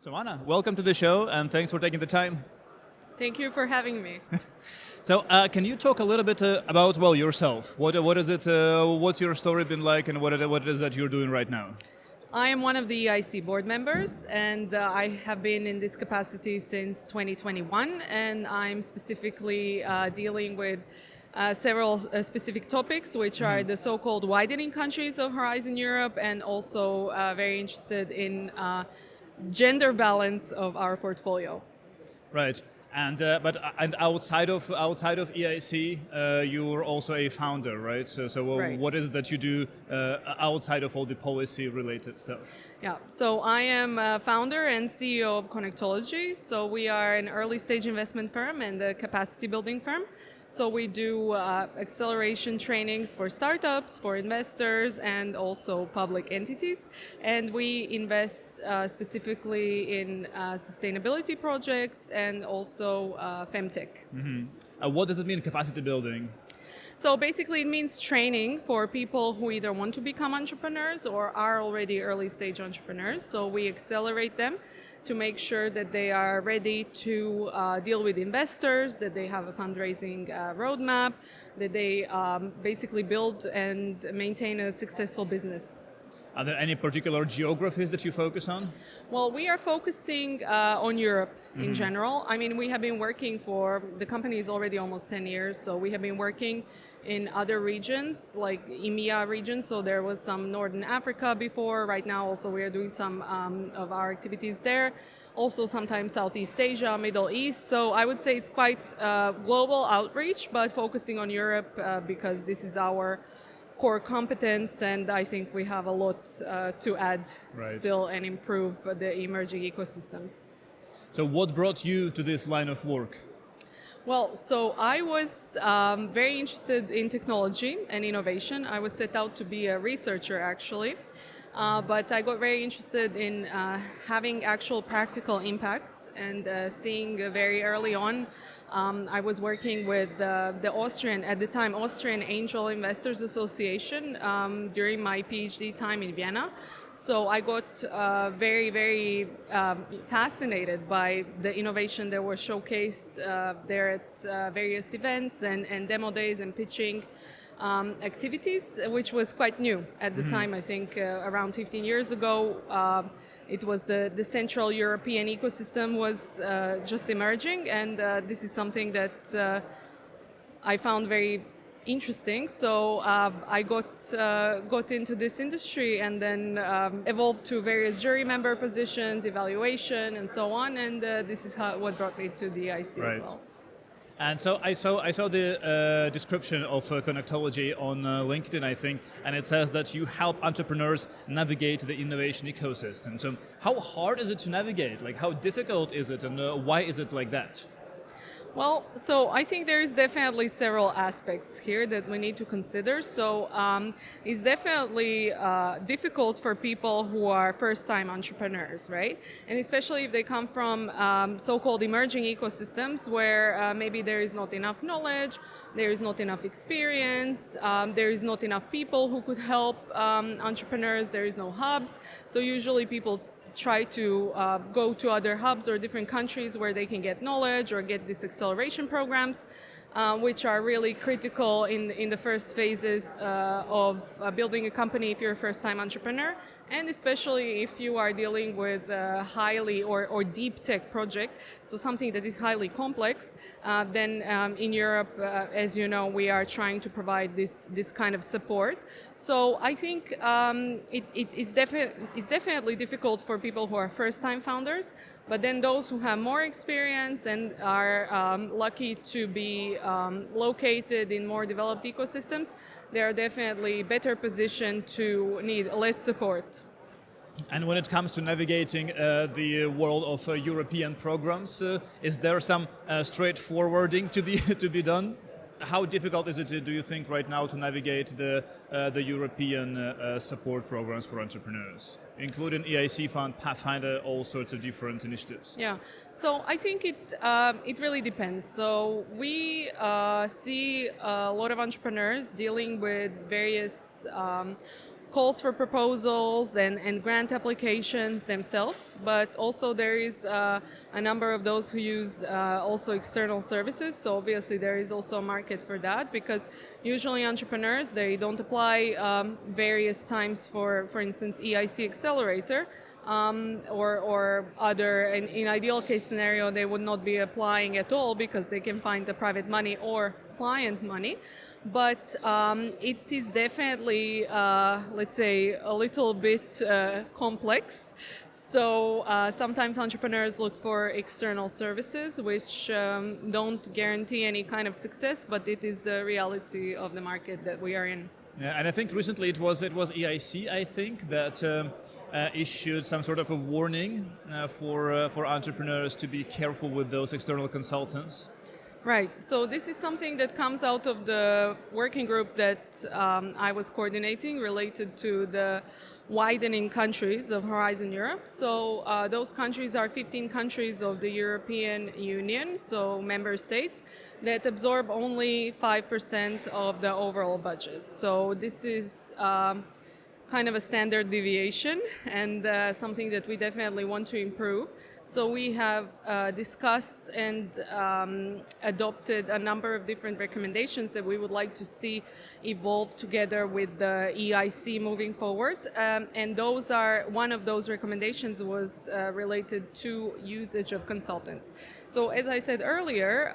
So Anna, welcome to the show and thanks for taking the time. Thank you for having me. So can you talk a little bit about, well, yourself? What is it, what's your story been like and what it is that you're doing right now? I am one of the EIC board members, and I have been in this capacity since 2021, and I'm specifically dealing with several specific topics, which are the so-called widening countries of Horizon Europe, and also very interested in gender balance of our portfolio. Right. And but outside of EIC, you're also a founder, right? So Right. what is it that you do outside of all the policy related stuff? Yeah, so I am founder and CEO of Connectology. So we are an early stage investment firm and a capacity building firm. So we do acceleration trainings for startups, for investors, and also public entities. And we invest specifically in sustainability projects and also femtech. What does it mean, capacity building? So basically it means training for people who either want to become entrepreneurs or are already early stage entrepreneurs. So we accelerate them to make sure that they are ready to deal with investors, that they have a fundraising roadmap, that they basically build and maintain a successful business. Are there any particular geographies that you focus on? Well, we are focusing on Europe in general. I mean, we have been working the company is already almost 10 years, so we have been working in other regions, like EMEA region, so there was some Northern Africa before. Right now also we are doing some of our activities there. Also sometimes Southeast Asia, Middle East, so I would say it's quite global outreach, but focusing on Europe because this is our core competence, and I think we have a lot to add still and improve the emerging ecosystems. So what brought you to this line of work? Well, so I was very interested in technology and innovation. I was set out to be a researcher actually, but I got very interested in having actual practical impact and seeing very early on. I was working with the Austrian, at the time, Austrian Angel Investors Association during my PhD time in Vienna. So I got very fascinated by the innovation that was showcased there at various events and demo days and pitching activities, which was quite new at the time. I think around 15 years ago, it was the Central European ecosystem was just emerging, and this is something that I found very interesting. So I got into this industry and then evolved to various jury member positions, evaluation, and so on. And this is what brought me to the EIC as well. And so I saw the description of Connectology on LinkedIn, I think, and it says that you help entrepreneurs navigate the innovation ecosystem. So how hard is it to navigate? Like, how difficult is it, and why is it like that? Well, so I think there is definitely several aspects here that we need to consider. So it's definitely difficult for people who are first-time entrepreneurs, right? And especially if they come from so-called emerging ecosystems where maybe there is not enough knowledge, there is not enough experience, there is not enough people who could help entrepreneurs, there is no hubs. So usually people try to go to other hubs or different countries where they can get knowledge or get these acceleration programs, which are really critical in the first phases of building a company if you're a first-time entrepreneur, and especially if you are dealing with a highly or deep tech project, so something that is highly complex, then in Europe, as you know, we are trying to provide this kind of support. So I think it's definitely difficult for people who are first-time founders, but then those who have more experience and are lucky to be located in more developed ecosystems, they are definitely better positioned to need less support. And when it comes to navigating the world of European programs, is there some straightforwarding to be done? How difficult is it, do you think, right now to navigate the European support programs for entrepreneurs, including EIC Fund, Pathfinder, all sorts of different initiatives? Yeah, so I think it really depends. So we see a lot of entrepreneurs dealing with various calls for proposals and grant applications themselves, but also there is a number of those who use also external services. So obviously there is also a market for that, because usually entrepreneurs, they don't apply various times for instance, EIC accelerator, or other, in ideal case scenario, they would not be applying at all because they can find the private money or client money. But it is definitely, let's say, a little bit complex. So sometimes entrepreneurs look for external services, which don't guarantee any kind of success, but it is the reality of the market that we are in. Yeah, and I think recently it was EIC, I think, that issued some sort of a warning for entrepreneurs to be careful with those external consultants. Right. So this is something that comes out of the working group that I was coordinating related to the widening countries of Horizon Europe. So those countries are 15 countries of the European Union, so member states, that absorb only 5% of the overall budget. So this is kind of a standard deviation, and something that we definitely want to improve. So we have discussed and adopted a number of different recommendations that we would like to see evolve together with the EIC moving forward. And those are, one of those recommendations was related to usage of consultants. So as I said earlier,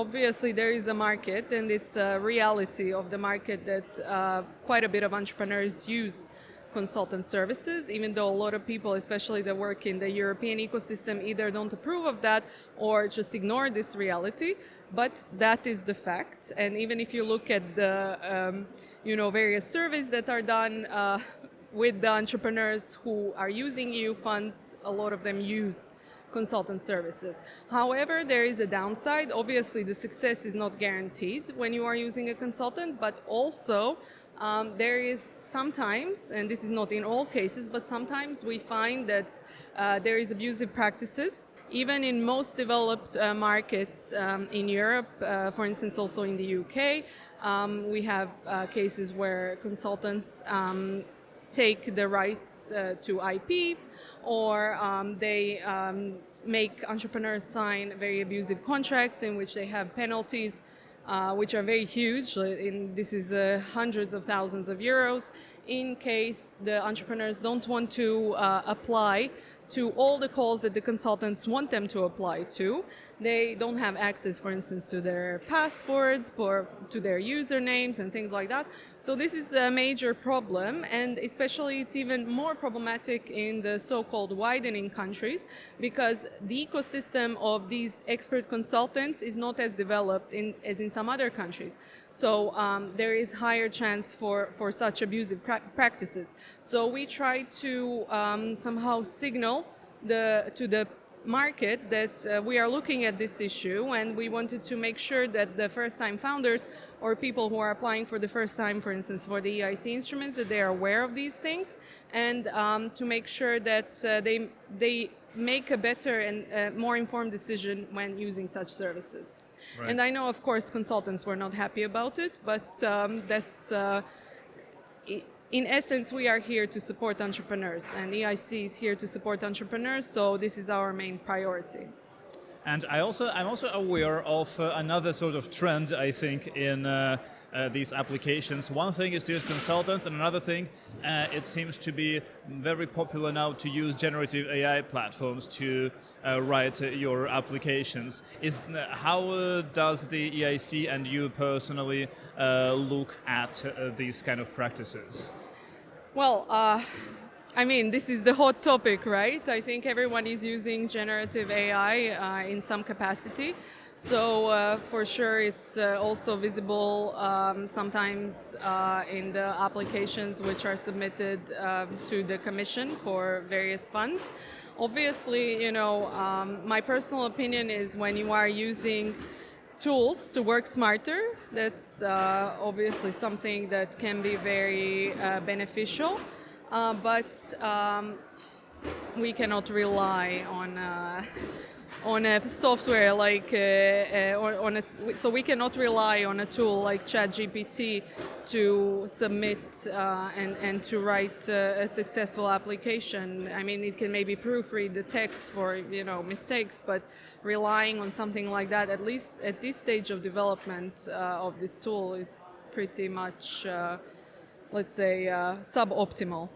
obviously there is a market, and it's a reality of the market that quite a bit of entrepreneurs use consultant services, even though a lot of people, especially that work in the European ecosystem, either don't approve of that or just ignore this reality. But that is the fact. And even if you look at the various surveys that are done with the entrepreneurs who are using EU funds, a lot of them use consultant services. However, there is a downside. Obviously, the success is not guaranteed when you are using a consultant, but also there is sometimes, and this is not in all cases, but sometimes we find that there is abusive practices. Even in most developed markets in Europe, for instance, also in the UK, we have cases where consultants take the rights to IP, or they make entrepreneurs sign very abusive contracts in which they have penalties which are very huge. This is hundreds of thousands of euros in case the entrepreneurs don't want to apply to all the calls that the consultants want them to apply to. They don't have access, for instance, to their passwords, to their usernames and things like that. So this is a major problem, and especially it's even more problematic in the so-called widening countries, because the ecosystem of these expert consultants is not as developed as in some other countries. So there is higher chance for such abusive practices. So we try to somehow signal to the market that we are looking at this issue, and we wanted to make sure that the first-time founders or people who are applying for the first time, for instance, for the EIC instruments, that they are aware of these things, and to make sure that they make a better and more informed decision when using such services. Right. And I know, of course, consultants were not happy about it, but that's in essence, we are here to support entrepreneurs, and EIC is here to support entrepreneurs, so this is our main priority. And I'm also aware of another sort of trend, I think, in these applications. One thing is to use consultants, and another thing, it seems to be very popular now to use generative AI platforms to write your applications. How does the EIC and you personally look at these kind of practices? Well, I mean, this is the hot topic, right? I think everyone is using generative AI in some capacity. So for sure, it's also visible sometimes in the applications which are submitted to the Commission for various funds. Obviously, my personal opinion is when you are using tools to work smarter, that's obviously something that can be very beneficial, but we cannot rely on a software like so we cannot rely on a tool like ChatGPT to submit and to write a successful application. I mean, it can maybe proofread the text for mistakes, but relying on something like that, at least at this stage of development of this tool, it's pretty much let's say suboptimal.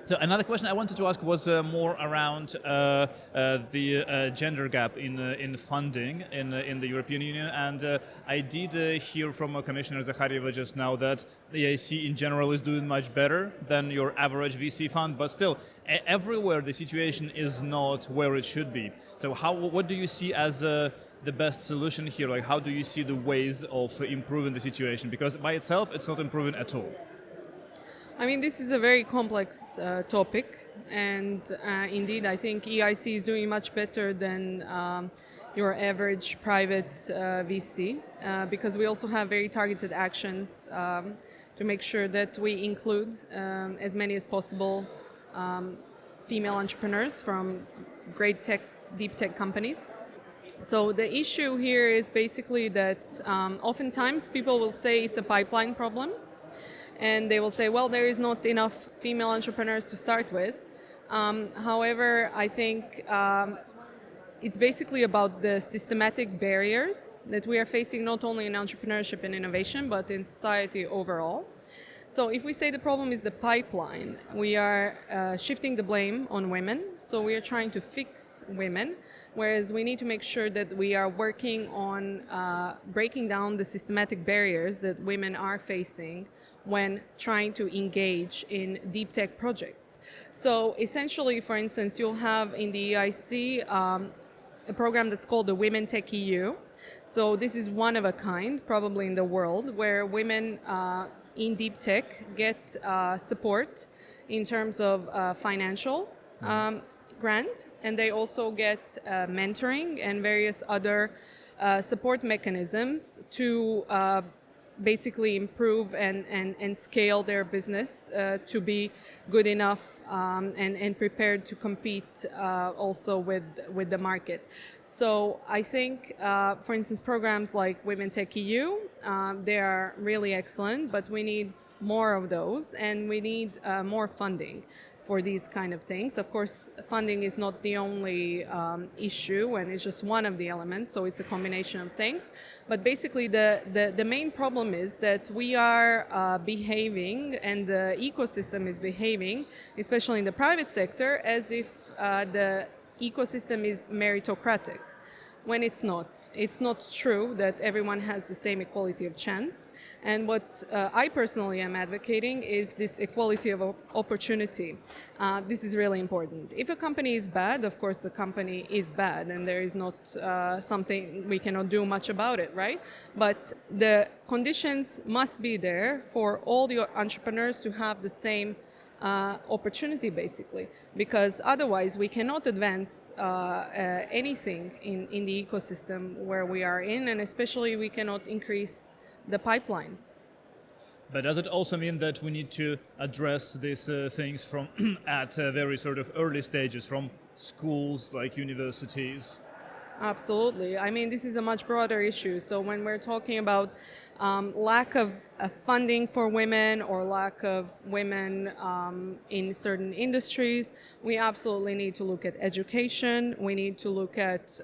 So another question I wanted to ask was more around the gender gap in funding in the European Union, and I did hear from Commissioner Zaharyeva just now that the EIC in general is doing much better than your average VC fund, but still everywhere the situation is not where it should be. So what do you see as the best solution here? Like, how do you see the ways of improving the situation? Because by itself, it's not improving at all. I mean, this is a very complex topic, and indeed, I think EIC is doing much better than your average private VC because we also have very targeted actions to make sure that we include as many as possible female entrepreneurs from great tech, deep tech companies. So the issue here is basically that oftentimes people will say it's a pipeline problem, and they will say, well, there is not enough female entrepreneurs to start with. However, I think it's basically about the systematic barriers that we are facing not only in entrepreneurship and innovation, but in society overall. So if we say the problem is the pipeline, we are shifting the blame on women. So we are trying to fix women, whereas we need to make sure that we are working on breaking down the systematic barriers that women are facing when trying to engage in deep tech projects. So essentially, for instance, you'll have in the EIC a program that's called the Women TechEU. So this is one of a kind, probably in the world, where women in deep tech get support in terms of financial grant, and they also get mentoring and various other support mechanisms to basically improve and scale their business to be good enough and prepared to compete also with the market. So I think, for instance, programs like Women Tech EU, they are really excellent, but we need more of those, and we need more funding for these kind of things. Of course, funding is not the only issue, and it's just one of the elements, so it's a combination of things. But basically, the main problem is that we are behaving, and the ecosystem is behaving, especially in the private sector, as if the ecosystem is meritocratic, when it's not. It's not true that everyone has the same equality of chance. And what I personally am advocating is this equality of opportunity. This is really important. If a company is bad, of course the company is bad, and there is not something we cannot do much about it, right? But the conditions must be there for all the entrepreneurs to have the same opportunity, basically, because otherwise we cannot advance anything in the ecosystem where we are in, and especially we cannot increase the pipeline. But does it also mean that we need to address these things from at very sort of early stages, from schools like universities? Absolutely. I mean, this is a much broader issue. So when we're talking about lack of funding for women or lack of women in certain industries, we absolutely need to look at education. We need to look at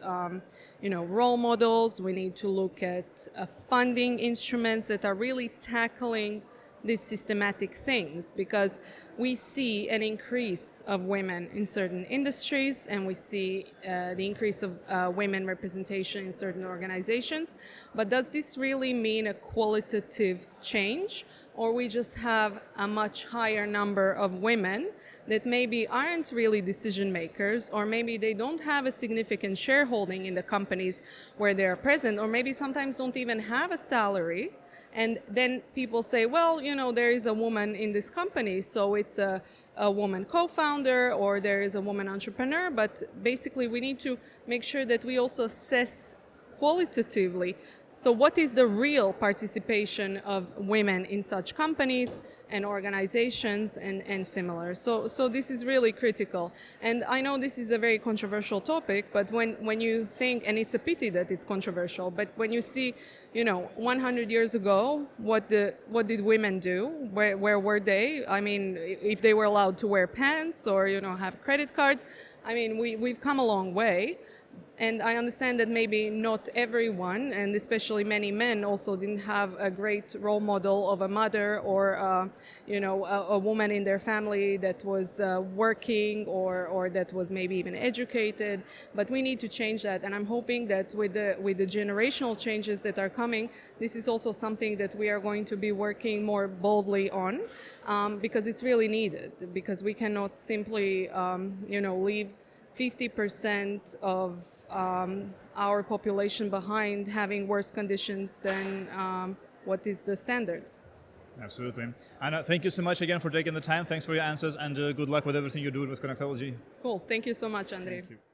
role models. We need to look at funding instruments that are really tackling these systematic things, because we see an increase of women in certain industries, and we see the increase of women representation in certain organizations. But does this really mean a qualitative change, or we just have a much higher number of women that maybe aren't really decision makers, or maybe they don't have a significant shareholding in the companies where they're present, or maybe sometimes don't even have a salary? And then people say, well, there is a woman in this company, so it's a woman co-founder, or there is a woman entrepreneur. But basically, we need to make sure that we also assess qualitatively So what is the real participation of women in such companies and organizations and similar? So this is really critical. And I know this is a very controversial topic, but when you think, and it's a pity that it's controversial, but when you see, 100 years ago, what did women do? Where were they? I mean, if they were allowed to wear pants or, have credit cards, I mean, we've come a long way. And I understand that maybe not everyone, and especially many men, also didn't have a great role model of a mother or, a woman in their family that was working or that was maybe even educated. But we need to change that, and I'm hoping that with the generational changes that are coming, this is also something that we are going to be working more boldly on, because it's really needed. Because we cannot simply, leave 50% of our population behind having worse conditions than what is the standard. Absolutely. Anna, thank you so much again for taking the time. Thanks for your answers, and good luck with everything you do with Connectology. Cool. Thank you so much, Andrei. Thank you.